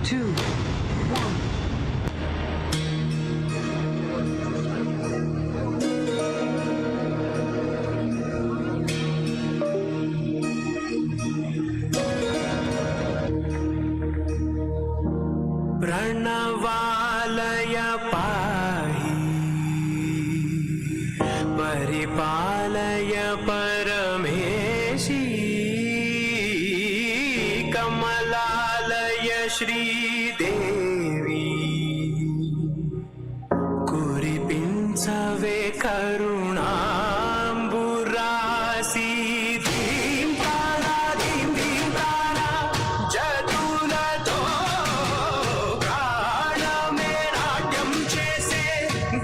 2, 1. प्रणवालय पाहि परिपालय परमेशी कमलालय श्रीदेवी कुरिपिंचवे करुणांबुरासी धीं तारा धीं धीं तारा जदुलतो प्राणमे नाट्यं चेसे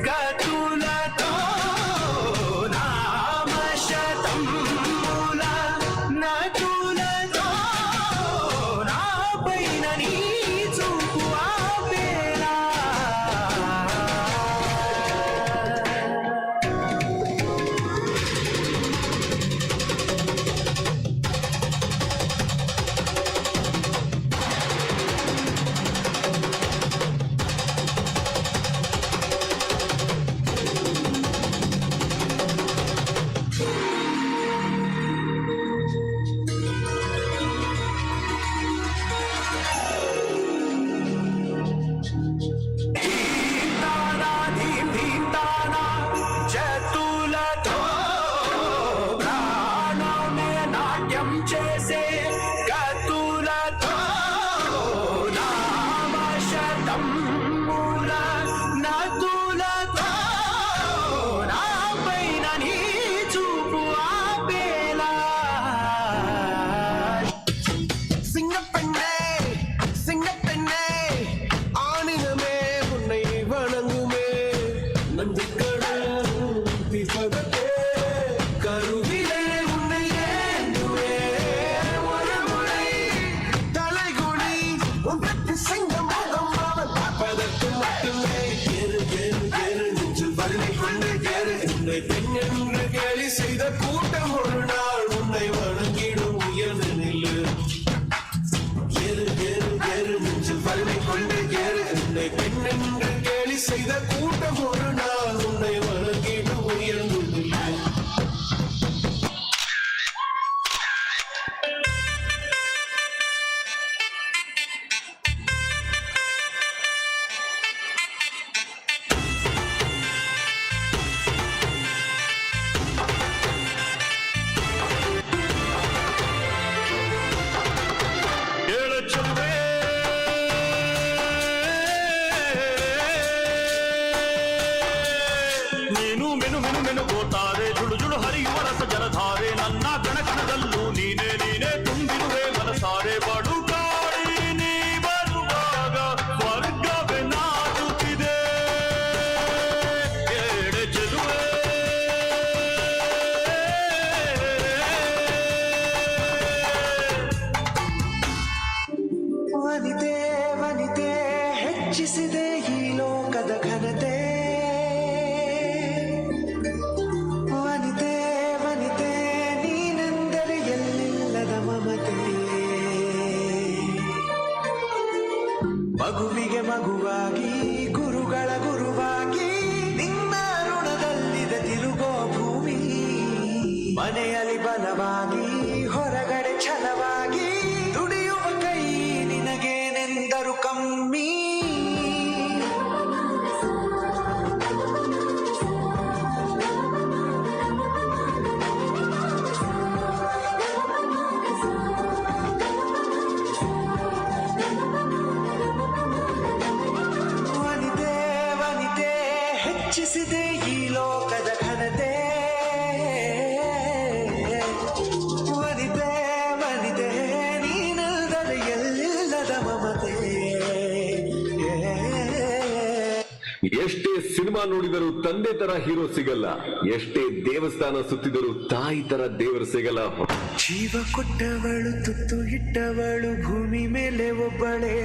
गतुलतो नामशतं मूल नतुलतो नापैन नी చూపు ఆపేలా धीं धीं तारा जतुलतो प्राणमे नाट्यं चेसे गतुलतो नामशतं मूल नतुलतो नापैन నీ చూపు ఆపేలా சிங்கப்பெண்ணே சிங்கப்பெண்ணே ஆணினமே உன்னை வணங்குமே நந்திக்கடல் திபகத்தே கருவிலே உன்னை ஏந்துவே ஒரு முறை தலைகுனி உன்னை சிங்க முகம் அவன் பார்ப்பதற்கு மட்டுமே ஏறு ஏறு ஏறு நெஞ்சில் வலிமை கொண்டு ஏறு உன்னை பெண் என்று கேலி செய்த கூட்டம் ஒரு நாள் உன்னை வணங்கிடும் உயர்ந்து நில்லு ஏறு ஏறு ஏறு நெஞ்சில் வலிமை கொண்டு ஏறு உன்னை பெண் என்று கேலி செய்த கூட்டம் ஒரு நாள் உன்னை வணங்கிடு உயர்ந்து நில்லு ಹೇಳುತ್ತವೆ ನೀನು ಮೆನು ಮೆನು ಮೆನುಗೋತಾರೆ ಜುಳು ಜುಳು ಹರಿಯುವ ರಸ ಜಲಧಾರೆ ನನ್ನ ಕಣಕಣದಲ್ಲೂ ನೀನೇ ನೀನೇ ತುಂಬಿರುವೆ ಮನಸಾರೆ ಬಡು ಕಾಡಿ ನೀ ಬರುವಾಗ ಸ್ವರ್ಗವೇ ನಾಚುತ್ತಿದೆ ಏಳೆ ಚೆಲುವೆ ವನಿತೆ ವನಿತೆ ಹೆಚ್ಚಿಸಿದೆ ಈ ಲೋಕದ ಘನತೆ ವನಿತೆ ವನಿತೆ ನೀನೆಂದರೆ ಎಲ್ಲಿಲ್ಲದ ಮಮತೆ ಮಗುವಿಗೆ ಮಗುವಾಗಿ ಗುರುಗಳ ಗುರುವಾಗಿ ನಿನ್ನ ಋಣದಲ್ಲಿದೆ ತಿರುಗೋ ಭೂಮಿ ಮನೆಯಲ್ಲಿ ಬಲವಾಗಿ ಹೊರಗಡೆ ಛಲವಾಗಿ ದುಡಿಯುವ ಕೈ ನಿನಗೇನೆಂದರು ಕಮ್ಮಿ ವನಿತೆ ವನಿತೆ ಹೆಚ್ಚಿಸಿದೆ ಈ ಲೋಕದ ಘನತೆ ವನಿತೆ ವನಿತೆ ನೀನಲ್ಲದೆ ಎಲ್ಲಿಲ್ಲದ ಮಮತೆ ಎಷ್ಟೇ ಸಿನಿಮಾ ನೋಡಿದರೂ ತಂದೆ ತರ ಹೀರೋ ಸಿಗಲ್ಲ, ಎಷ್ಟೇ ದೇವಸ್ಥಾನ ಸುತ್ತಿದರೂ ತಾಯಿ ತರ ದೇವರು ಸಿಗಲ್ಲ. ಜೀವ ಕೊಟ್ಟವಳು ತುತ್ತು ಇಟ್ಟವಳು ಭೂಮಿ ಮೇಲೆ ಒಬ್ಬಳೇ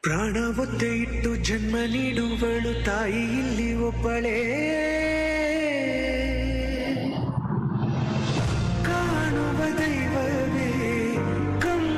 ಪ್ರಾಣ ಒತ್ತೆ ಇಟ್ಟು ಜನ್ಮ ನೀಡುವಳು ತಾಯಿ ಇಲ್ಲಿ ಒಬ್ಬಳೇ ಕಾಣುವ ದೈವವೇ ಕಮ್ಮ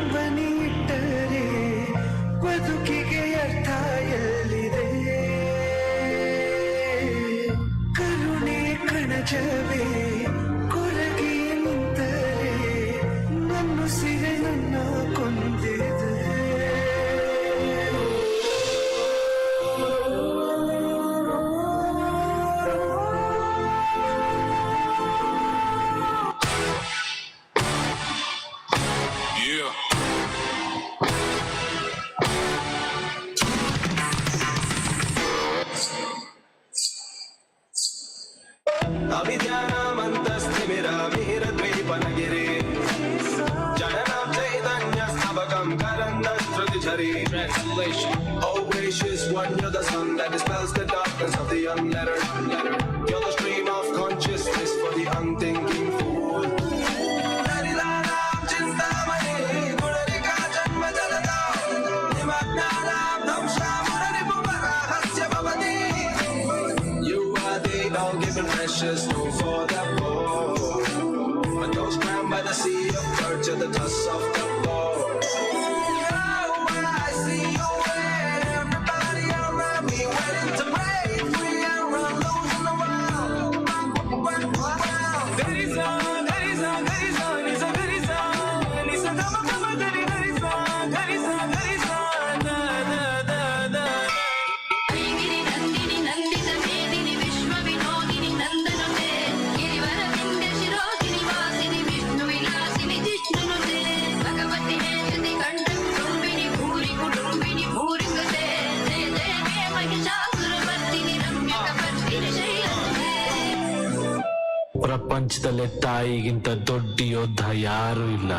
Jari. Translation. Oh gracious one, you're the sun that dispels the darkness of the unlettered. You're the stream of consciousness for the unthinking fool. You are the all-given precious known for the poor. But those crowned by the sea of birds at the tusk of the bow. I see you and everybody around me waiting to break free and run loose in the wild. Daddy son, daddy son, daddy son, he's a daddy son. He's a come on, daddy, daddy son, daddy son, daddy son, da da da da. Giri नन्दिनि नन्दित मेदिनि विश्व विनोदिनि नन्दनुते गिरिवर विन्ध्य शिरोधिनि वासिनि विष्णु विलासिनि जिष्णुनुते भगवति हेतति कण्ठं कुटुम्बिनि भूरि कुटुम्बिनि भूरि कृते जय जय हे महिषासुरमर्दिनि रम्यकपर्दिनि शैलसुते ಪ್ರಪಂಚದಲ್ಲೇ ತಾಯಿಗಿಂತ ದೊಡ್ಡ ಯೋಧ ಯಾರೂ ಇಲ್ಲ.